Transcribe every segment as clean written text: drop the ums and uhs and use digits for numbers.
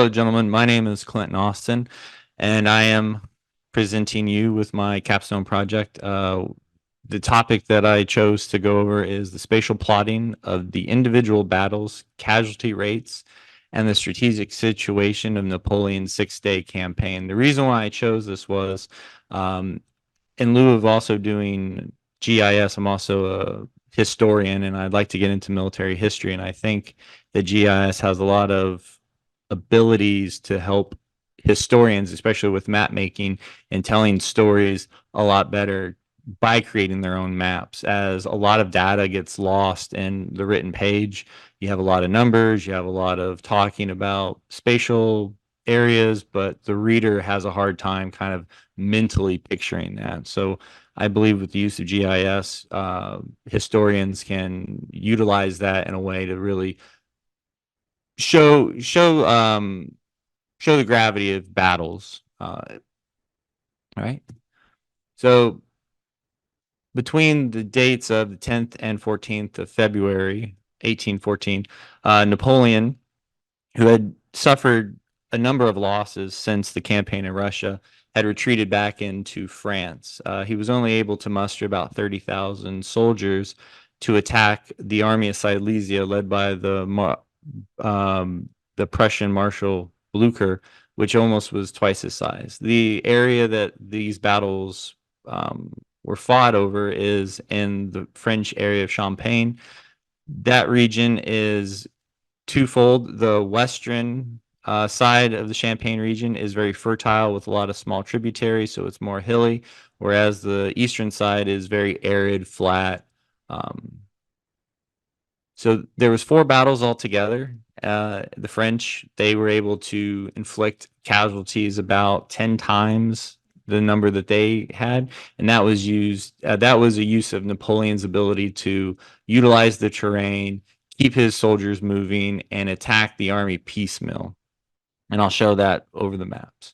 Hello, gentlemen. My name is Clinton Austin, and I am presenting you with my capstone project. The topic that I chose to go over is the spatial plotting of the individual battles, casualty rates, and the strategic situation of Napoleon's six-day campaign. The reason why I chose this was, um, in lieu of also doing GIS, I'm also a historian, and I'd like to get into military history. And I think that GIS has a lot of abilities to help historians, especially with map making and telling stories a lot better by creating their own maps. As a lot of data gets lost in the written page, you have a lot of numbers, you have a lot of talking about spatial areas, but the reader has a hard time kind of mentally picturing that. So I believe with the use of GIS, historians can utilize that in a way to really show show show the gravity of battles. All right. So between the dates of the 10th and 14th of February, 1814, Napoleon, who had suffered a number of losses since the campaign in Russia, had retreated back into France. He was only able to muster about 30,000 soldiers to attack the army of Silesia, led by the Prussian Marshal Blucher, which almost was twice his size. The area that these battles were fought over is in the French area of Champagne. That region is twofold. The western side of the Champagne region is very fertile with a lot of small tributaries, so it's more hilly, whereas the eastern side is very arid, flat. So there was four battles altogether. The French, they were able to inflict casualties about 10 times the number that they had, and that was a use of Napoleon's ability to utilize the terrain, keep his soldiers moving, and attack the army piecemeal. And I'll show that over the maps.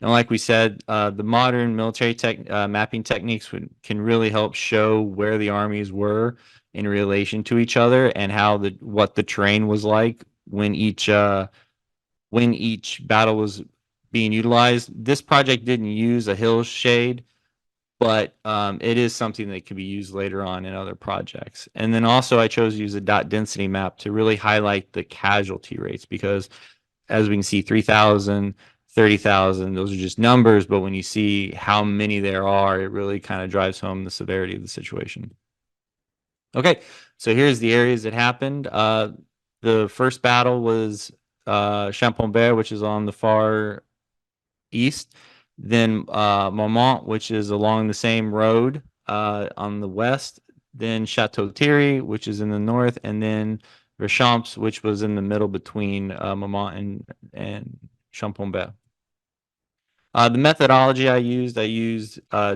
And like we said, the modern military mapping techniques can really help show where the armies were in relation to each other and how what the terrain was like when each battle was being utilized. This project didn't use a hill shade, but it is something that can be used later on in other projects. And then also I chose to use a dot density map to really highlight the casualty rates because as we can see, 3,000, 30,000, those are just numbers, but when you see how many there are, it really kind of drives home the severity of the situation. Okay, so here's the areas that happened. The first battle was Champaubert, which is on the far east. Then Maumont, which is along the same road on the west. Then Chateau Thierry, which is in the north, and then Verchamps, which was in the middle between Maumont and Champaubert. The methodology I used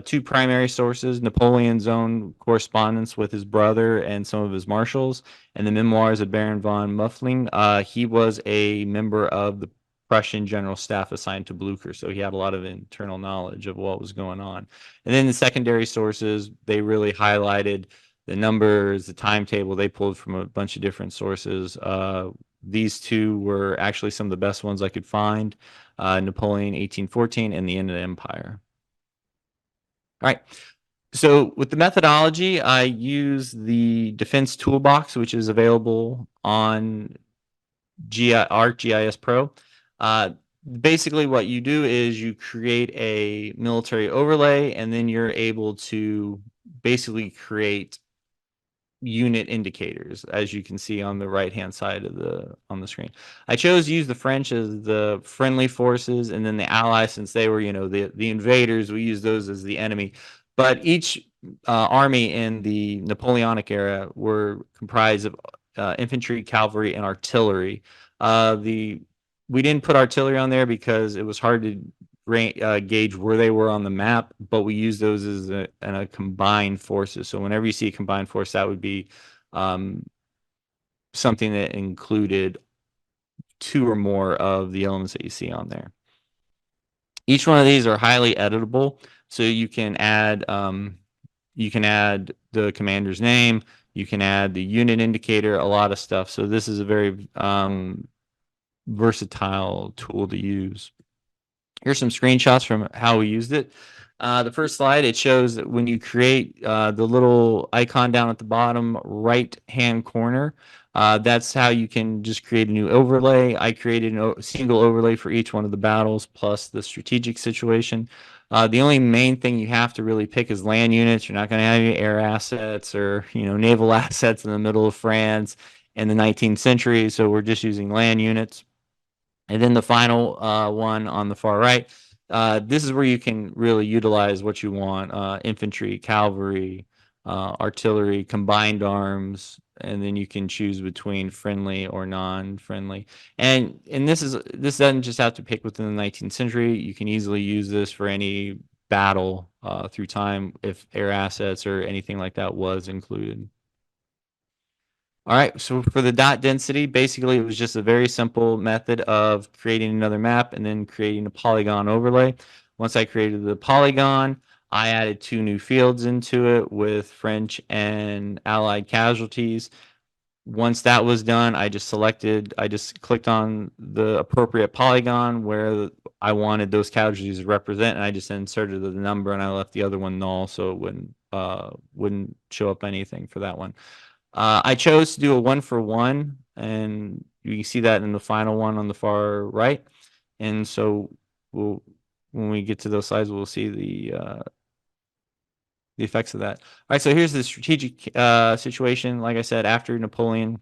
two primary sources, Napoleon's own correspondence with his brother and some of his marshals, and the memoirs of Baron von Muffling. He was a member of the Prussian general staff assigned to Blucher, so he had a lot of internal knowledge of what was going on. And then the secondary sources, they really highlighted the numbers, the timetable they pulled from a bunch of different sources. These two were actually some of the best ones I could find. Napoleon 1814 and the end of the empire. All right. So with the methodology, I use the defense toolbox, which is available on ArcGIS Pro. Basically what you do is you create a military overlay and then you're able to basically create unit indicators, as you can see on the right hand side of the screen. I chose to use the French as the friendly forces, and then the Allies, since they were the invaders, we use those as the enemy. But each army in the Napoleonic era were comprised of infantry, cavalry, and artillery. We didn't put artillery on there because it was hard to gauge where they were on the map, but we use those as a combined forces. So whenever you see a combined force, that would be something that included two or more of the elements that you see on there. Each one of these are highly editable, so you can add the commander's name, you can add the unit indicator, a lot of stuff. So this is a very versatile tool to use. Here's some screenshots from how we used it. The first slide, it shows that when you create the little icon down at the bottom right hand corner, that's how you can just create a new overlay. I created a single overlay for each one of the battles plus the strategic situation. The only main thing you have to really pick is land units. You're not going to have any air assets or naval assets in the middle of France in the 19th century, so we're just using land units. And then the final one on the far right, this is where you can really utilize what you want: infantry, cavalry, artillery, combined arms, and then you can choose between friendly or non-friendly. And this doesn't just have to pick within the 19th century. You can easily use this for any battle through time if air assets or anything like that was included. All right, so for the dot density, basically it was just a very simple method of creating another map and then creating a polygon overlay. Once I created the polygon, I added two new fields into it with French and Allied casualties. Once that was done, I just clicked on the appropriate polygon where I wanted those casualties to represent, and I just inserted the number and I left the other one null so it wouldn't show up anything for that one. I chose to do a 1-for-1, and you can see that in the final one on the far right. And so when we get to those slides, we'll see the effects of that. All right, so here's the strategic situation. Like I said, after Napoleon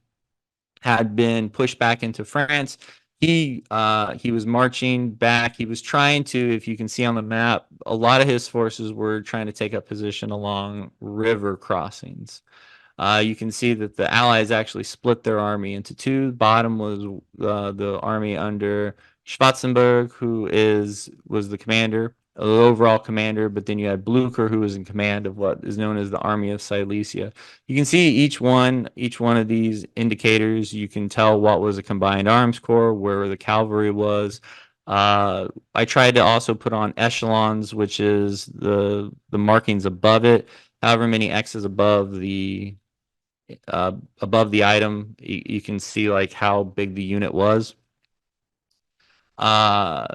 had been pushed back into France, he was marching back. He was trying to, if you can see on the map, a lot of his forces were trying to take up position along river crossings. You can see that the Allies actually split their army into two. The bottom was the army under Schwarzenberg, who was the commander, the overall commander, but then you had Blucher, who was in command of what is known as the Army of Silesia. You can see each one of these indicators. You can tell what was a combined arms corps, where the cavalry was. I tried to also put on echelons, which is the markings above it. However many X's above the item, you can see like how big the unit was. Yeah,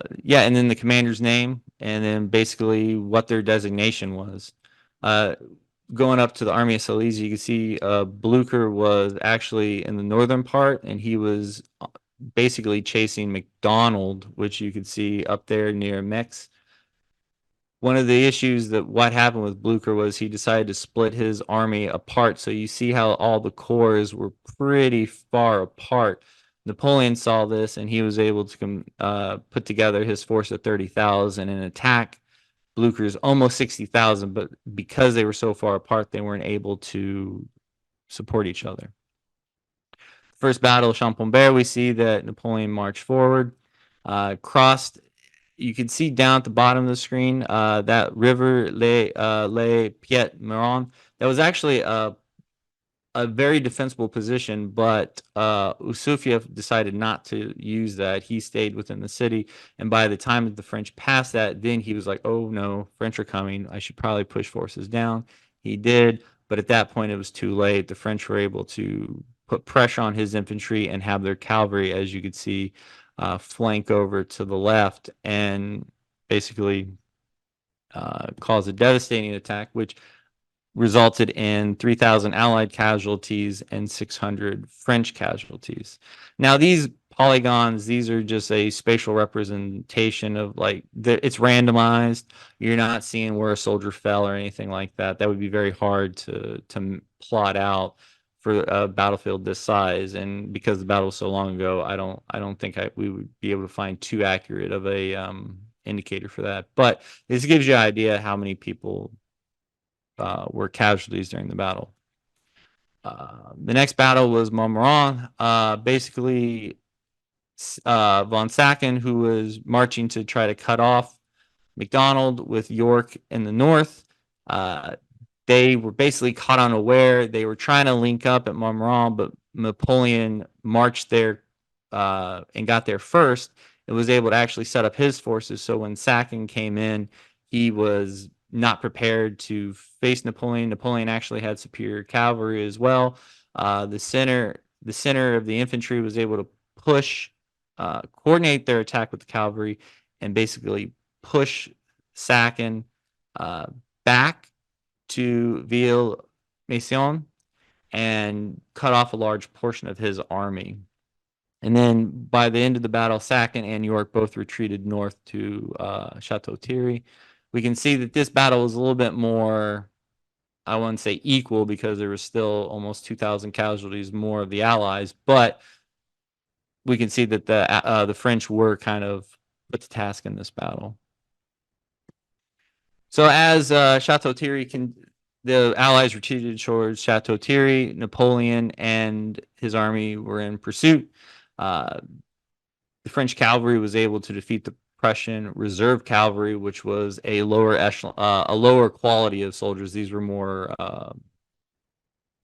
and then the commander's name, and then basically what their designation was. Uh, Going up to the Army of Silesia, you can see Blucher was actually in the northern part, and he was basically chasing McDonald, which you could see up there near Mex. One of the issues that what happened with Blucher was he decided to split his army apart. So you see how all the corps were pretty far apart. Napoleon saw this and he was able to put together his force of 30,000 and attack Blucher's almost 60,000. But because they were so far apart, they weren't able to support each other. First battle of Champaubert, we see that Napoleon marched forward, crossed. You can see down at the bottom of the screen that river Le Piet Meron. That was actually a very defensible position, but Usufiev decided not to use that. He stayed within the city, and by the time that the French passed that, then he was like, "Oh no, French are coming. I should probably push forces down." He did, but at that point it was too late. The French were able to put pressure on his infantry and have their cavalry, as you could see, flank over to the left and basically cause a devastating attack, which resulted in 3,000 Allied casualties and 600 French casualties. Now, these polygons, these are just a spatial representation of it's randomized. You're not seeing where a soldier fell or anything like that. That would be very hard to plot out for a battlefield this size. And because the battle was so long ago, I don't think we would be able to find too accurate of a indicator for that. But this gives you an idea how many people were casualties during the battle. The next battle was Montmorency. Basically, von Sacken, who was marching to try to cut off McDonald with York in the north, they were basically caught unaware. They were trying to link up at Montmorency, but Napoleon marched there and got there first and was able to actually set up his forces. So when Sacken came in, he was not prepared to face Napoleon. Napoleon actually had superior cavalry as well. The center of the infantry was able to push coordinate their attack with the cavalry and basically push Sacken back to Ville-Maison and cut off a large portion of his army. And then by the end of the battle, Sacken and York both retreated north to Chateau Thierry. We can see that this battle was a little bit more, I wouldn't say equal, because there was still almost 2,000 casualties more of the Allies, but we can see that the French were kind of put to task in this battle. So as Chateau Thierry the Allies retreated towards Chateau Thierry, Napoleon and his army were in pursuit. The French cavalry was able to defeat the Prussian reserve cavalry, which was a lower echelon, a lower quality of soldiers. These were more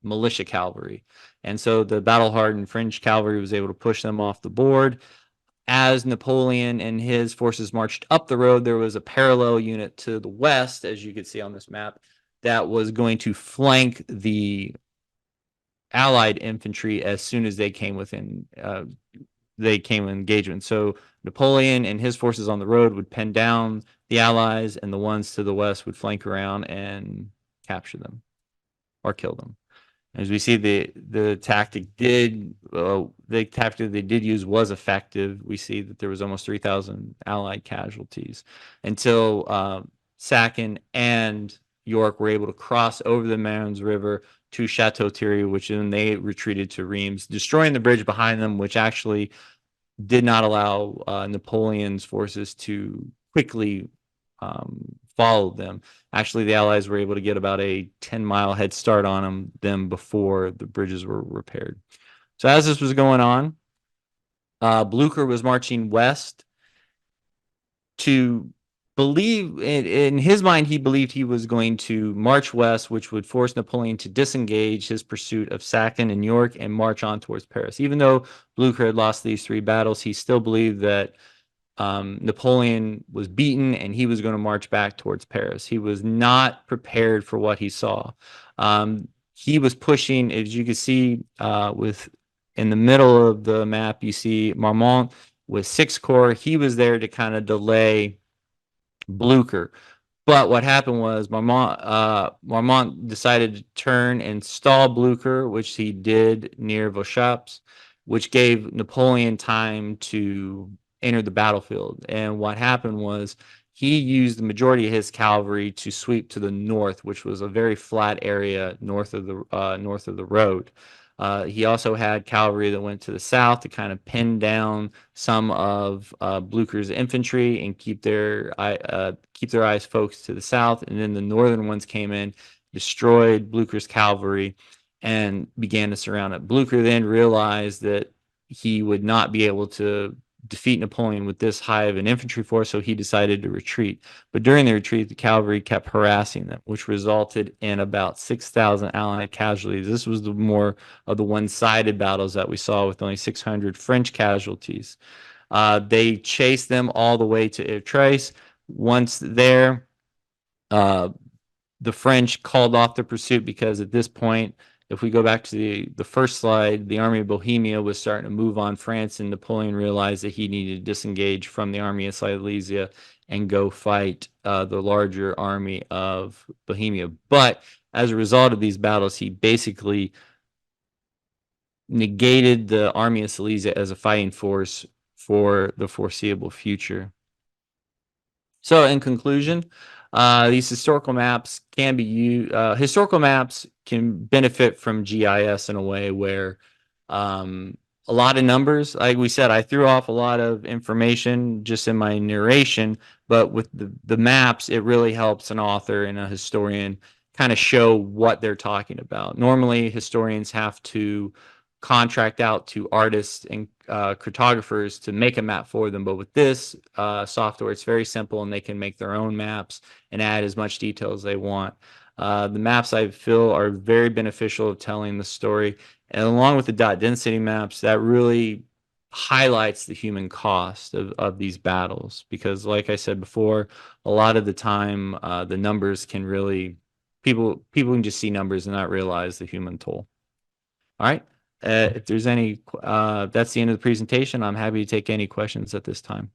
militia cavalry. And so the battle-hardened French cavalry was able to push them off the board. As Napoleon and his forces marched up the road, there was a parallel unit to the west, as you can see on this map, that was going to flank the Allied infantry as soon as they came within engagement. So Napoleon and his forces on the road would pen down the Allies, and the ones to the west would flank around and capture them or kill them. As we see, the tactic they did use was effective. We see that there was almost 3,000 Allied casualties until Sacken and York were able to cross over the Marne River to Chateau Thierry, which then they retreated to Reims, destroying the bridge behind them, which actually did not allow Napoleon's forces to quickly follow them. Actually, the Allies were able to get about a 10-mile head start on them before the bridges were repaired. So as this was going on, Blücher was marching west to believe, in his mind, he believed he was going to march west, which would force Napoleon to disengage his pursuit of Sacken and York and march on towards Paris. Even though Blücher had lost these 3 battles, he still believed that Napoleon was beaten and he was going to march back towards Paris. He was not prepared for what he saw. He was pushing, as you can see, in the middle of the map, you see Marmont with 6 corps. He was there to kind of delay Blücher. But what happened was Marmont decided to turn and stall Blücher, which he did near Vauchaps, which gave Napoleon time to enter the battlefield. And what happened was he used the majority of his cavalry to sweep to the north, which was a very flat area north of the road. He also had cavalry that went to the south to kind of pin down some of Blücher's infantry and keep their eyes focused to the south. And then the northern ones came in, destroyed Blücher's cavalry, and began to surround it. Blücher then realized that he would not be able to defeat Napoleon with this high of an infantry force, so he decided to retreat. But during the retreat, the cavalry kept harassing them, which resulted in about 6,000 Allied casualties. This was the more of the one-sided battles that we saw, with only 600 French casualties. They chased them all the way to Ypres. Once there, the French called off the pursuit because at this point, if we go back to the first slide, the Army of Bohemia was starting to move on France, and Napoleon realized that he needed to disengage from the Army of Silesia and go fight the larger Army of Bohemia. But as a result of these battles, he basically negated the Army of Silesia as a fighting force for the foreseeable future. So in conclusion, these historical maps can be used. Historical maps can benefit from GIS in a way where a lot of numbers, like we said, I threw off a lot of information just in my narration, but with the maps, it really helps an author and a historian kind of show what they're talking about. Normally, historians have to contract out to artists and cartographers to make a map for them, but with this software, it's very simple, and they can make their own maps and add as much detail as they want. The maps, I feel, are very beneficial of telling the story, and along with the dot density maps, that really highlights the human cost of these battles, because like I said before, a lot of the time the numbers can really, people can just see numbers and not realize the human toll. All right. If there's any, that's the end of the presentation. I'm happy to take any questions at this time.